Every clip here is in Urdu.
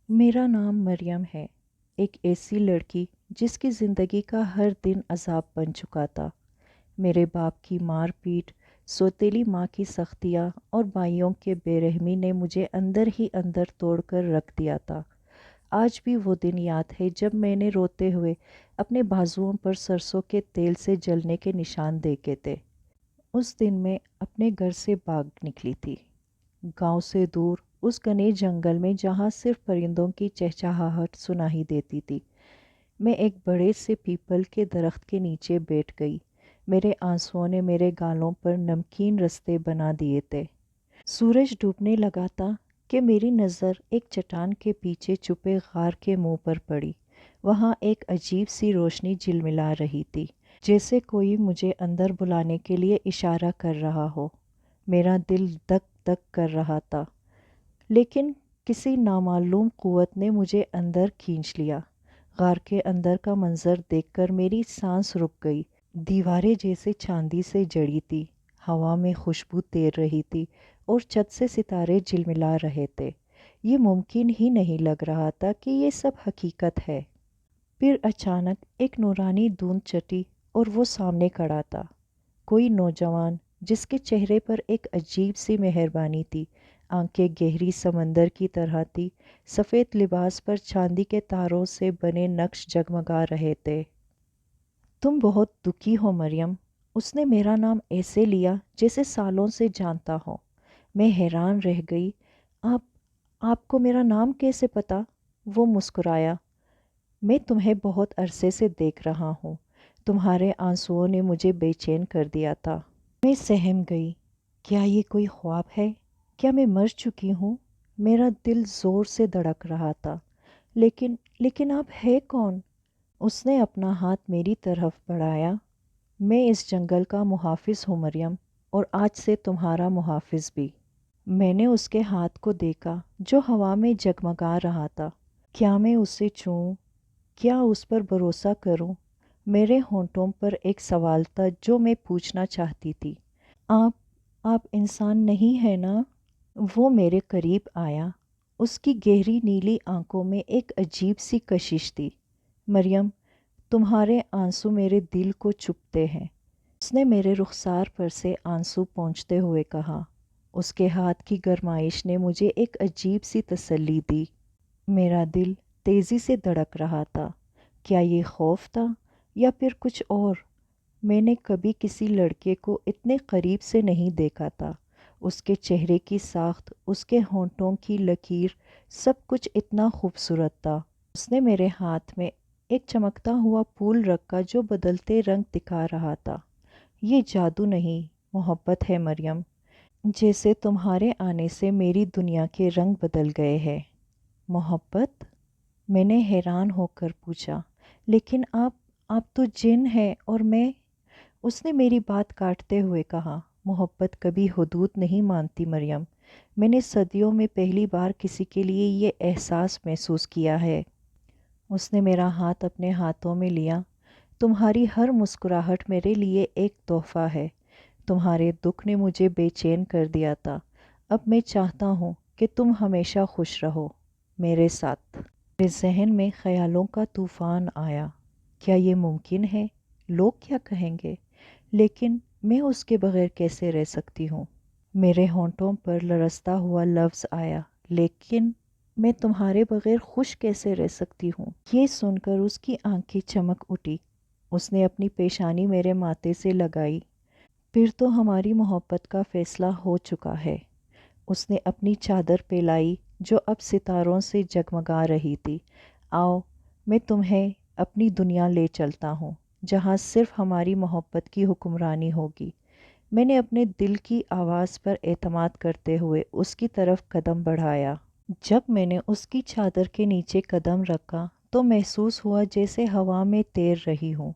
میرا نام مریم ہے، ایک ایسی لڑکی جس کی زندگی کا ہر دن عذاب بن چکا تھا۔ میرے باپ کی مار پیٹ، سوتیلی ماں کی سختیاں اور بھائیوں کے بے رحمی نے مجھے اندر ہی اندر توڑ کر رکھ دیا تھا۔ آج بھی وہ دن یاد ہے جب میں نے روتے ہوئے اپنے بازوؤں پر سرسوں کے تیل سے جلنے کے نشان دیکھے تھے۔ اس دن میں اپنے گھر سے بھاگ نکلی تھی، گاؤں سے دور، اس گھنے جنگل میں جہاں صرف پرندوں کی چہچہاہٹ سنائی دیتی تھی۔ میں ایک بڑے سے پیپل کے درخت کے نیچے بیٹھ گئی۔ میرے آنسوؤں نے میرے گالوں پر نمکین رستے بنا دیے تھے۔ سورج ڈوبنے لگا تھا کہ میری نظر ایک چٹان کے پیچھے چھپے غار کے منہ پر پڑی۔ وہاں ایک عجیب سی روشنی جلملا رہی تھی، جیسے کوئی مجھے اندر بلانے کے لیے اشارہ کر رہا ہو۔ میرا دل دک دک کر رہا تھا، لیکن کسی نامعلوم قوت نے مجھے اندر کھینچ لیا۔ غار کے اندر کا منظر دیکھ کر میری سانس رک گئی۔ دیواریں جیسے چاندی سے جڑی تھی، ہوا میں خوشبو تیر رہی تھی اور چھت سے ستارے جلملا رہے تھے۔ یہ ممکن ہی نہیں لگ رہا تھا کہ یہ سب حقیقت ہے۔ پھر اچانک ایک نورانی دھند چٹی اور وہ سامنے کھڑا تھا، کوئی نوجوان جس کے چہرے پر ایک عجیب سی مہربانی تھی۔ آنکھیں گہری سمندر کی طرح تھی، سفید لباس پر چاندی کے تاروں سے بنے نقش جگمگا رہے تھے۔ تم بہت دکھی ہو مریم، اس نے میرا نام ایسے لیا جیسے سالوں سے جانتا ہو۔ میں حیران رہ گئی۔ آپ کو میرا نام کیسے پتا؟ وہ مسکرایا۔ میں تمہیں بہت عرصے سے دیکھ رہا ہوں، تمہارے آنسوؤں نے مجھے بے چین کر دیا تھا۔ میں سہم گئی۔ کیا یہ کوئی خواب ہے؟ کیا میں مر چکی ہوں؟ میرا دل زور سے دھڑک رہا تھا۔ لیکن آپ ہے کون؟ اس نے اپنا ہاتھ میری طرف بڑھایا۔ میں اس جنگل کا محافظ ہوں مریم، اور آج سے تمہارا محافظ بھی۔ میں نے اس کے ہاتھ کو دیکھا جو ہوا میں جگمگا رہا تھا۔ کیا میں اسے چھوؤں؟ کیا اس پر بھروسہ کروں؟ میرے ہونٹوں پر ایک سوال تھا جو میں پوچھنا چاہتی تھی۔ آپ انسان نہیں ہیں نا؟ وہ میرے قریب آیا۔ اس کی گہری نیلی آنکھوں میں ایک عجیب سی کشش تھی۔ مریم، تمہارے آنسو میرے دل کو چبھتے ہیں، اس نے میرے رخسار پر سے آنسو پونچھتے ہوئے کہا۔ اس کے ہاتھ کی گرمائش نے مجھے ایک عجیب سی تسلی دی۔ میرا دل تیزی سے دھڑک رہا تھا۔ کیا یہ خوف تھا یا پھر کچھ اور؟ میں نے کبھی کسی لڑکے کو اتنے قریب سے نہیں دیکھا تھا۔ اس کے چہرے کی ساخت، اس کے ہونٹوں کی لکیر، سب کچھ اتنا خوبصورت تھا۔ اس نے میرے ہاتھ میں ایک چمکتا ہوا پھول رکھا جو بدلتے رنگ دکھا رہا تھا۔ یہ جادو نہیں، محبت ہے مریم، جیسے تمہارے آنے سے میری دنیا کے رنگ بدل گئے ہیں۔ محبت؟ میں نے حیران ہو کر پوچھا۔ لیکن آپ تو جن ہیں اور میں… اس نے میری بات کاٹتے ہوئے کہا۔ محبت کبھی حدود نہیں مانتی مریم۔ میں نے صدیوں میں پہلی بار کسی کے لیے یہ احساس محسوس کیا ہے۔ اس نے میرا ہاتھ اپنے ہاتھوں میں لیا۔ تمہاری ہر مسکراہٹ میرے لیے ایک تحفہ ہے۔ تمہارے دکھ نے مجھے بے چین کر دیا تھا۔ اب میں چاہتا ہوں کہ تم ہمیشہ خوش رہو میرے ساتھ۔ میرے ذہن میں خیالوں کا طوفان آیا۔ کیا یہ ممکن ہے؟ لوگ کیا کہیں گے؟ لیکن میں اس کے بغیر کیسے رہ سکتی ہوں؟ میرے ہونٹوں پر لرزتا ہوا لفظ آیا، لیکن میں تمہارے بغیر خوش کیسے رہ سکتی ہوں؟ یہ سن کر اس کی آنکھیں چمک اٹھی۔ اس نے اپنی پیشانی میرے ماتھے سے لگائی۔ پھر تو ہماری محبت کا فیصلہ ہو چکا ہے۔ اس نے اپنی چادر پھیلائی جو اب ستاروں سے جگمگا رہی تھی۔ آؤ، میں تمہیں اپنی دنیا لے چلتا ہوں، جہاں صرف ہماری محبت کی حکمرانی ہوگی۔ میں نے اپنے دل کی آواز پر اعتماد کرتے ہوئے اس کی طرف قدم بڑھایا۔ جب میں نے اس کی چادر کے نیچے قدم رکھا تو محسوس ہوا جیسے ہوا میں تیر رہی ہوں۔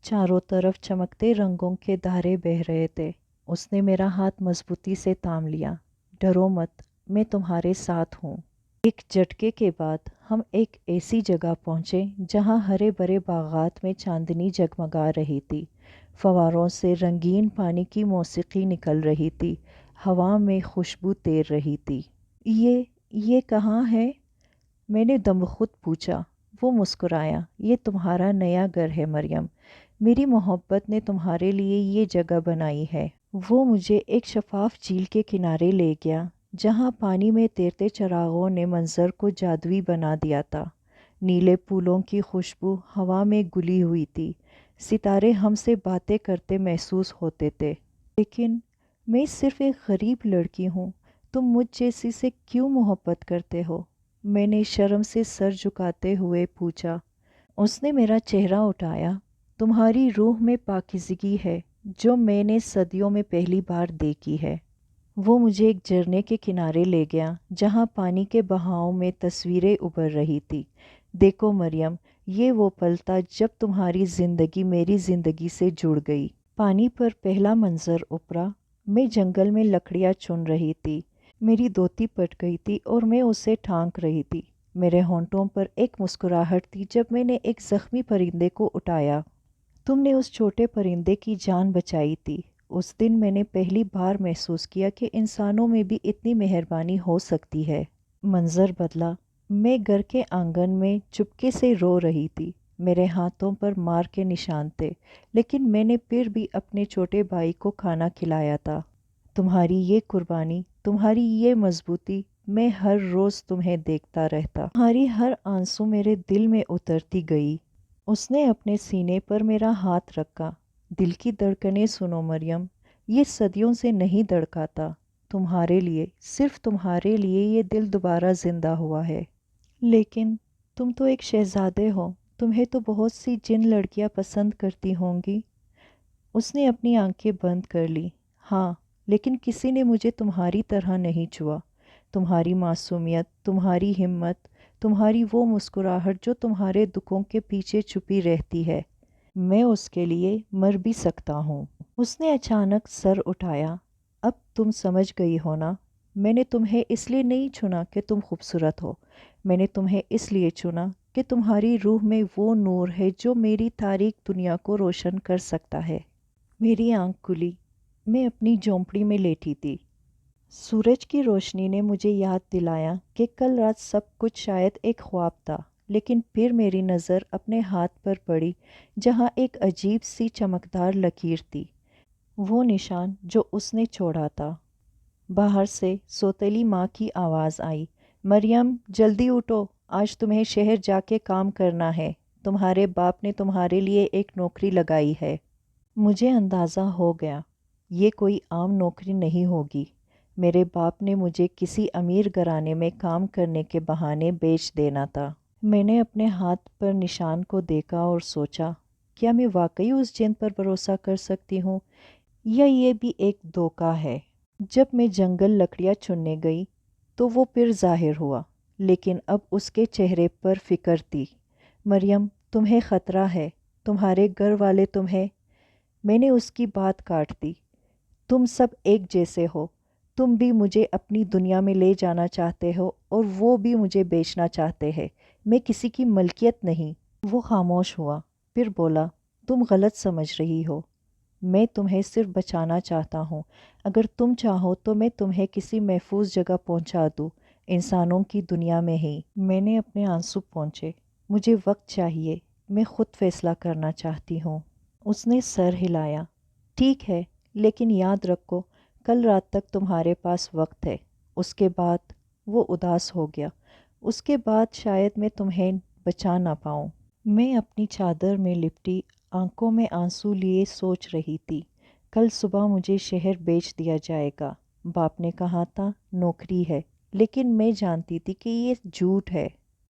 چاروں طرف چمکتے رنگوں کے دھارے بہہ رہے تھے۔ اس نے میرا ہاتھ مضبوطی سے تھام لیا۔ ڈرو مت، میں تمہارے ساتھ ہوں۔ ایک جھٹکے کے بعد ہم ایک ایسی جگہ پہنچے جہاں ہرے بھرے باغات میں چاندنی جگمگا رہی تھی۔ فواروں سے رنگین پانی کی موسیقی نکل رہی تھی، ہوا میں خوشبو تیر رہی تھی۔ یہ کہاں ہے؟ میں نے دم خود پوچھا۔ وہ مسکرایا۔ یہ تمہارا نیا گھر ہے مریم، میری محبت نے تمہارے لیے یہ جگہ بنائی ہے۔ وہ مجھے ایک شفاف جھیل کے کنارے لے گیا جہاں پانی میں تیرتے چراغوں نے منظر کو جادوئی بنا دیا تھا۔ نیلے پھولوں کی خوشبو ہوا میں گلی ہوئی تھی، ستارے ہم سے باتیں کرتے محسوس ہوتے تھے۔ لیکن میں صرف ایک غریب لڑکی ہوں، تم مجھ جیسی سے کیوں محبت کرتے ہو؟ میں نے شرم سے سر جھکاتے ہوئے پوچھا۔ اس نے میرا چہرہ اٹھایا۔ تمہاری روح میں پاکیزگی ہے جو میں نے صدیوں میں پہلی بار دیکھی ہے۔ وہ مجھے ایک جھرنے کے کنارے لے گیا جہاں پانی کے بہاؤ میں تصویریں ابھر رہی تھی۔ دیکھو مریم، یہ وہ پل تھا جب تمہاری زندگی میری زندگی سے جڑ گئی۔ پانی پر پہلا منظر ابھرا۔ میں جنگل میں لکڑیاں چن رہی تھی، میری دھوتی پھٹ گئی تھی اور میں اسے ٹھانک رہی تھی۔ میرے ہونٹوں پر ایک مسکراہٹ تھی جب میں نے ایک زخمی پرندے کو اٹھایا۔ تم نے اس چھوٹے پرندے کی جان بچائی تھی۔ اس دن میں نے پہلی بار محسوس کیا کہ انسانوں میں بھی اتنی مہربانی ہو سکتی ہے۔ منظر بدلا۔ میں گھر کے آنگن میں چپکے سے رو رہی تھی۔ میرے ہاتھوں پر مار کے نشان تھے، لیکن میں نے پھر بھی اپنے چھوٹے بھائی کو کھانا کھلایا تھا۔ تمہاری یہ قربانی، تمہاری یہ مضبوطی، میں ہر روز تمہیں دیکھتا رہتا۔ تمہاری ہر آنسو میرے دل میں اترتی گئی۔ اس نے اپنے سینے پر میرا ہاتھ رکھا۔ دل کی دھڑکنیں سنو مریم، یہ صدیوں سے نہیں دھڑکاتا۔ تمہارے لیے، صرف تمہارے لیے یہ دل دوبارہ زندہ ہوا ہے۔ لیکن تم تو ایک شہزادے ہو، تمہیں تو بہت سی جن لڑکیاں پسند کرتی ہوں گی۔ اس نے اپنی آنکھیں بند کر لی۔ ہاں، لیکن کسی نے مجھے تمہاری طرح نہیں چھوا۔ تمہاری معصومیت، تمہاری ہمت، تمہاری وہ مسکراہٹ جو تمہارے دکھوں کے پیچھے چھپی رہتی ہے، میں اس کے لیے مر بھی سکتا ہوں۔ اس نے اچانک سر اٹھایا۔ اب تم سمجھ گئی ہو نا، میں نے تمہیں اس لیے نہیں چنا کہ تم خوبصورت ہو، میں نے تمہیں اس لیے چنا کہ تمہاری روح میں وہ نور ہے جو میری تاریک دنیا کو روشن کر سکتا ہے۔ میری آنکھ کھلی۔ میں اپنی جھونپڑی میں لیٹی تھی۔ سورج کی روشنی نے مجھے یاد دلایا کہ کل رات سب کچھ شاید ایک خواب تھا، لیکن پھر میری نظر اپنے ہاتھ پر پڑی جہاں ایک عجیب سی چمکدار لکیر تھی، وہ نشان جو اس نے چھوڑا تھا۔ باہر سے سوتیلی ماں کی آواز آئی، مریم جلدی اٹھو، آج تمہیں شہر جا کے کام کرنا ہے، تمہارے باپ نے تمہارے لیے ایک نوکری لگائی ہے۔ مجھے اندازہ ہو گیا، یہ کوئی عام نوکری نہیں ہوگی۔ میرے باپ نے مجھے کسی امیر گھرانے میں کام کرنے کے بہانے بیچ دینا تھا۔ میں نے اپنے ہاتھ پر نشان کو دیکھا اور سوچا، کیا میں واقعی اس جن پر بھروسہ کر سکتی ہوں یا یہ بھی ایک دھوکہ ہے؟ جب میں جنگل لکڑیاں چننے گئی تو وہ پھر ظاہر ہوا، لیکن اب اس کے چہرے پر فکر تھی۔ مریم، تمہیں خطرہ ہے، تمہارے گھر والے تمہیں… میں نے اس کی بات کاٹ دی۔ تم سب ایک جیسے ہو، تم بھی مجھے اپنی دنیا میں لے جانا چاہتے ہو اور وہ بھی مجھے بیچنا چاہتے ہیں۔ میں کسی کی ملکیت نہیں۔ وہ خاموش ہوا، پھر بولا، تم غلط سمجھ رہی ہو، میں تمہیں صرف بچانا چاہتا ہوں۔ اگر تم چاہو تو میں تمہیں کسی محفوظ جگہ پہنچا دوں، انسانوں کی دنیا میں ہی۔ میں نے اپنے آنسو پونچھے۔ مجھے وقت چاہیے، میں خود فیصلہ کرنا چاہتی ہوں۔ اس نے سر ہلایا۔ ٹھیک ہے، لیکن یاد رکھو کل رات تک تمہارے پاس وقت ہے، اس کے بعد… وہ اداس ہو گیا۔ اس کے بعد شاید میں تمہیں بچا نہ پاؤں۔ میں اپنی چادر میں لپٹی آنکھوں میں آنسو لیے سوچ رہی تھی۔ کل صبح مجھے شہر بیچ دیا جائے گا۔ باپ نے کہا تھا نوکری ہے، لیکن میں جانتی تھی کہ یہ جھوٹ ہے۔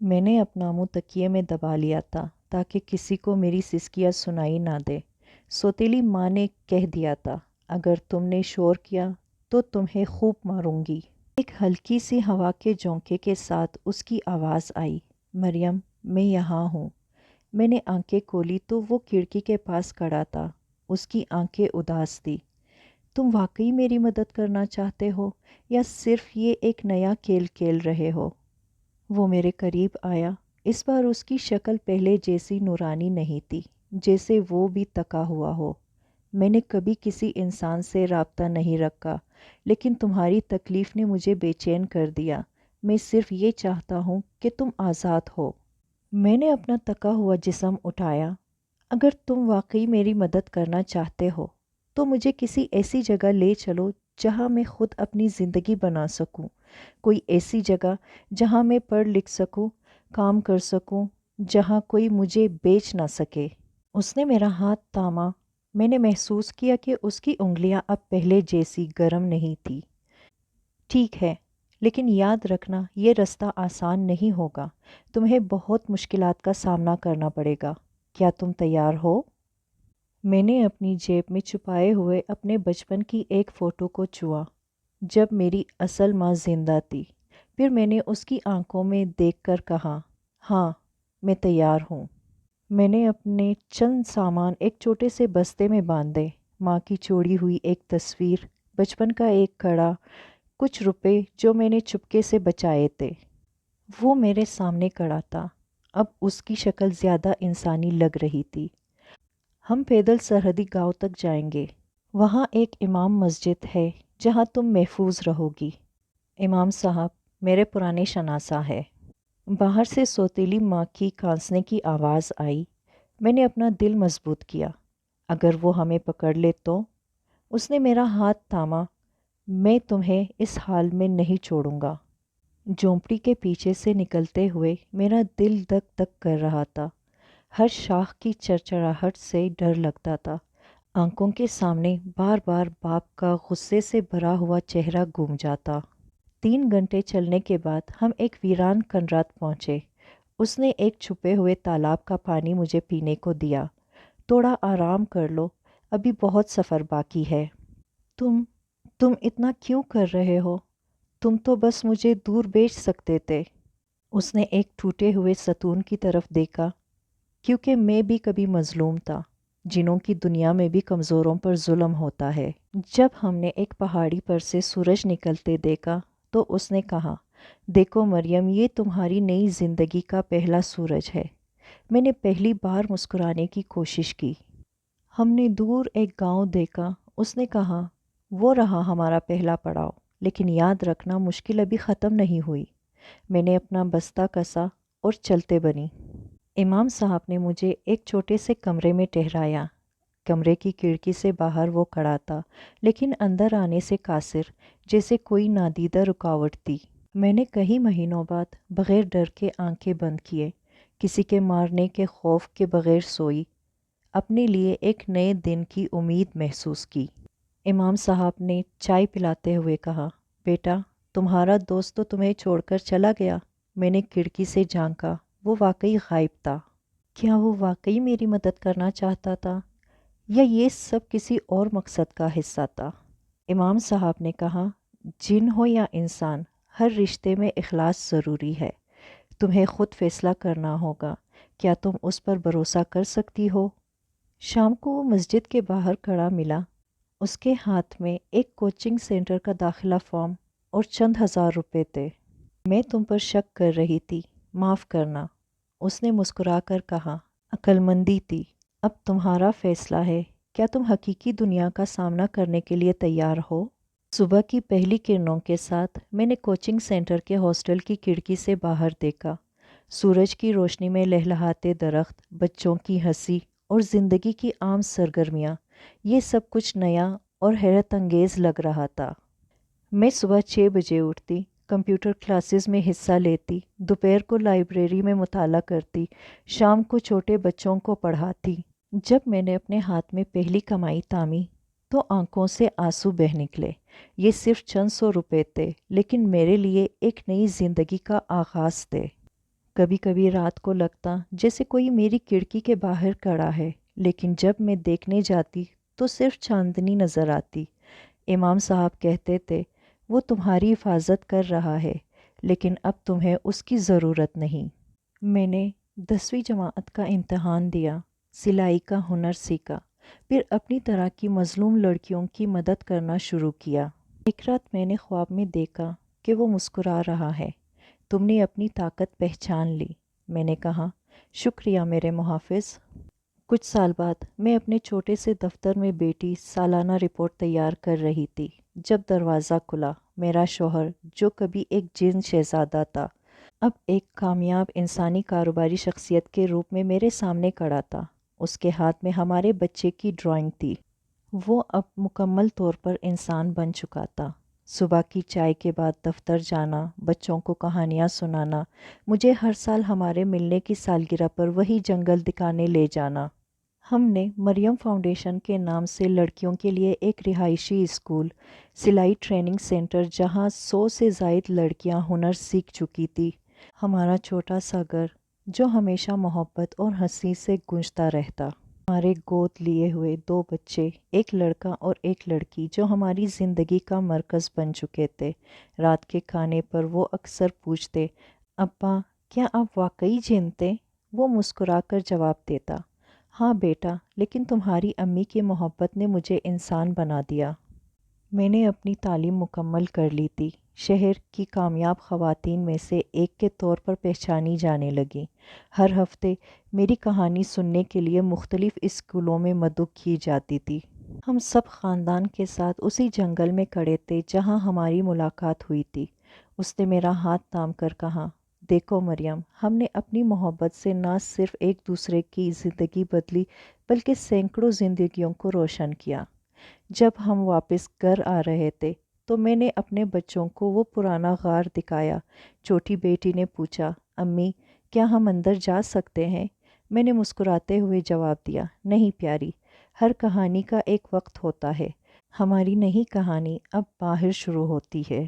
میں نے اپنا منہ تکیے میں دبا لیا تھا تاکہ کسی کو میری سسکیاں سنائی نہ دے۔ سوتیلی ماں نے کہہ دیا تھا، اگر تم نے شور کیا تو تمہیں خوب ماروں گی۔ ایک ہلکی سی ہوا کے جھونکے کے ساتھ اس کی آواز آئی، مریم میں یہاں ہوں۔ میں نے آنکھیں کھولی تو وہ کھڑکی کے پاس کھڑا تھا۔ اس کی آنکھیں اداس تھی۔ تم واقعی میری مدد کرنا چاہتے ہو یا صرف یہ ایک نیا کھیل کھیل رہے ہو؟ وہ میرے قریب آیا۔ اس بار اس کی شکل پہلے جیسی نورانی نہیں تھی، جیسے وہ بھی تکا ہوا ہو۔ میں نے کبھی کسی انسان سے رابطہ نہیں رکھا، لیکن تمہاری تکلیف نے مجھے بے چین کر دیا۔ میں صرف یہ چاہتا ہوں کہ تم آزاد ہو۔ میں نے اپنا تکا ہوا جسم اٹھایا۔ اگر تم واقعی میری مدد کرنا چاہتے ہو تو مجھے کسی ایسی جگہ لے چلو جہاں میں خود اپنی زندگی بنا سکوں، کوئی ایسی جگہ جہاں میں پڑھ لکھ سکوں، کام کر سکوں، جہاں کوئی مجھے بیچ نہ سکے۔ اس نے میرا ہاتھ تھاما۔ میں نے محسوس کیا کہ اس کی انگلیاں اب پہلے جیسی گرم نہیں تھی۔ ٹھیک ہے، لیکن یاد رکھنا یہ رستہ آسان نہیں ہوگا، تمہیں بہت مشکلات کا سامنا کرنا پڑے گا۔ کیا تم تیار ہو؟ میں نے اپنی جیب میں چھپائے ہوئے اپنے بچپن کی ایک فوٹو کو چھوا جب میری اصل ماں زندہ تھی۔ پھر میں نے اس کی آنکھوں میں دیکھ کر کہا، ہاں، میں تیار ہوں۔ میں نے اپنے چند سامان ایک چھوٹے سے بستے میں باندھے، ماں کی چھوڑی ہوئی ایک تصویر، بچپن کا ایک کڑا، کچھ روپے جو میں نے چپکے سے بچائے تھے۔ وہ میرے سامنے کھڑا تھا، اب اس کی شکل زیادہ انسانی لگ رہی تھی۔ ہم پیدل سرحدی گاؤں تک جائیں گے، وہاں ایک امام مسجد ہے جہاں تم محفوظ رہو گی۔ امام صاحب میرے پرانے شناسا ہے۔ باہر سے سوتیلی ماں کی کانسنے کی آواز آئی۔ میں نے اپنا دل مضبوط کیا، اگر وہ ہمیں پکڑ لے تو؟ اس نے میرا ہاتھ تھاما۔ میں تمہیں اس حال میں نہیں چھوڑوں گا۔ جھونپڑی کے پیچھے سے نکلتے ہوئے میرا دل دک دک کر رہا تھا، ہر شاخ کی چرچراہٹ سے ڈر لگتا تھا۔ آنکھوں کے سامنے بار بار باپ کا غصے سے بھرا ہوا چہرہ گھوم جاتا۔ 3 گھنٹے چلنے کے بعد ہم ایک ویران کنرات پہنچے۔ اس نے ایک چھپے ہوئے تالاب کا پانی مجھے پینے کو دیا۔ تھوڑا آرام کر لو، ابھی بہت سفر باقی ہے۔ تم اتنا کیوں کر رہے ہو؟ تم تو بس مجھے دور بیچ سکتے تھے۔ اس نے ایک ٹوٹے ہوئے ستون کی طرف دیکھا۔ کیونکہ میں بھی کبھی مظلوم تھا، جنوں کی دنیا میں بھی کمزوروں پر ظلم ہوتا ہے۔ جب ہم نے ایک پہاڑی پر سے سورج نکلتے دیکھا تو اس نے کہا، دیکھو مریم، یہ تمہاری نئی زندگی کا پہلا سورج ہے۔ میں نے پہلی بار مسکرانے کی کوشش کی۔ ہم نے دور ایک گاؤں دیکھا۔ اس نے کہا، وہ رہا ہمارا پہلا پڑاؤ، لیکن یاد رکھنا مشکل ابھی ختم نہیں ہوئی۔ میں نے اپنا بستہ کسا اور چلتے بنی۔ امام صاحب نے مجھے ایک چھوٹے سے کمرے میں ٹھہرایا۔ کمرے کی کھڑکی سے باہر وہ کھڑا تھا، لیکن اندر آنے سے قاصر، جیسے کوئی نادیدہ رکاوٹ تھی۔ میں نے کئی مہینوں بعد بغیر ڈر کے آنکھیں بند کیے، کسی کے مارنے کے خوف کے بغیر سوئی، اپنے لیے ایک نئے دن کی امید محسوس کی۔ امام صاحب نے چائے پلاتے ہوئے کہا، بیٹا، تمہارا دوست تو تمہیں چھوڑ کر چلا گیا۔ میں نے کھڑکی سے جھانکا، وہ واقعی غائب تھا۔ کیا وہ واقعی میری مدد کرنا چاہتا تھا، یا یہ سب کسی اور مقصد کا حصہ تھا؟ امام صاحب نے کہا، جن ہو یا انسان، ہر رشتے میں اخلاص ضروری ہے۔ تمہیں خود فیصلہ کرنا ہوگا، کیا تم اس پر بھروسہ کر سکتی ہو؟ شام کو وہ مسجد کے باہر کھڑا ملا۔ اس کے ہاتھ میں ایک کوچنگ سینٹر کا داخلہ فارم اور چند ہزار روپے تھے۔ میں تم پر شک کر رہی تھی، معاف کرنا۔ اس نے مسکرا کر کہا، عقل مندی تھی۔ اب تمہارا فیصلہ ہے، کیا تم حقیقی دنیا کا سامنا کرنے کے لیے تیار ہو؟ صبح کی پہلی کرنوں کے ساتھ میں نے کوچنگ سینٹر کے ہاسٹل کی کھڑکی سے باہر دیکھا۔ سورج کی روشنی میں لہلہاتے درخت، بچوں کی ہنسی اور زندگی کی عام سرگرمیاں، یہ سب کچھ نیا اور حیرت انگیز لگ رہا تھا۔ میں صبح 6 بجے اٹھتی، کمپیوٹر کلاسز میں حصہ لیتی، دوپہر کو لائبریری میں مطالعہ کرتی، شام کو چھوٹے بچوں کو پڑھاتی۔ جب میں نے اپنے ہاتھ میں پہلی کمائی تھامی تو آنکھوں سے آنسو بہہ نکلے۔ یہ صرف چند 100 روپے تھے، لیکن میرے لیے ایک نئی زندگی کا آغاز تھے۔ کبھی کبھی رات کو لگتا جیسے کوئی میری کھڑکی کے باہر کھڑا ہے، لیکن جب میں دیکھنے جاتی تو صرف چاندنی نظر آتی۔ امام صاحب کہتے تھے، وہ تمہاری حفاظت کر رہا ہے، لیکن اب تمہیں اس کی ضرورت نہیں۔ میں نے 10ویں جماعت کا امتحان دیا، سلائی کا ہنر سیکھا، پھر اپنی طرح کی مظلوم لڑکیوں کی مدد کرنا شروع کیا۔ ایک رات میں نے خواب میں دیکھا کہ وہ مسکرا رہا ہے، تم نے اپنی طاقت پہچان لی۔ میں نے کہا، شکریہ میرے محافظ۔ کچھ سال بعد میں اپنے چھوٹے سے دفتر میں بیٹی سالانہ رپورٹ تیار کر رہی تھی۔ جب دروازہ کھلا، میرا شوہر جو کبھی ایک جن شہزادہ تھا اب ایک کامیاب انسانی کاروباری شخصیت کے روپ میں میرے سامنے کھڑا تھا۔ اس کے ہاتھ میں ہمارے بچے کی ڈرائنگ تھی۔ وہ اب مکمل طور پر انسان بن چکا تھا۔ صبح کی چائے کے بعد دفتر جانا، بچوں کو کہانیاں سنانا، مجھے ہر سال ہمارے ملنے کی سالگرہ پر وہی جنگل دکھانے لے جانا۔ ہم نے مریم فاؤنڈیشن کے نام سے لڑکیوں کے لیے ایک رہائشی اسکول، سلائی ٹریننگ سینٹر جہاں 100 سے زائد لڑکیاں ہنر سیکھ چکی تھی، ہمارا چھوٹا سا گھر جو ہمیشہ محبت اور ہنسی سے گونجتا رہتا۔ ہمارے گود لیے ہوئے 2 بچے، ایک لڑکا اور ایک لڑکی جو ہماری زندگی کا مرکز بن چکے تھے۔ رات کے کھانے پر وہ اکثر پوچھتے، ابا کیا آپ واقعی جن تھے؟ وہ مسکرا کر جواب دیتا، ہاں بیٹا، لیکن تمہاری امی کی محبت نے مجھے انسان بنا دیا۔ میں نے اپنی تعلیم مکمل کر لی تھی، شہر کی کامیاب خواتین میں سے ایک کے طور پر پہچانی جانے لگی۔ ہر ہفتے میری کہانی سننے کے لیے مختلف اسکولوں میں مدعو کی جاتی تھی۔ ہم سب خاندان کے ساتھ اسی جنگل میں کھڑے تھے جہاں ہماری ملاقات ہوئی تھی۔ اس نے میرا ہاتھ تھام کر کہا، دیکھو مریم، ہم نے اپنی محبت سے نہ صرف ایک دوسرے کی زندگی بدلی بلکہ سینکڑوں زندگیوں کو روشن کیا۔ جب ہم واپس گھر آ رہے تھے تو میں نے اپنے بچوں کو وہ پرانا غار دکھایا۔ چھوٹی بیٹی نے پوچھا، امی کیا ہم اندر جا سکتے ہیں؟ میں نے مسکراتے ہوئے جواب دیا، نہیں پیاری، ہر کہانی کا ایک وقت ہوتا ہے، ہماری نئی کہانی اب باہر شروع ہوتی ہے۔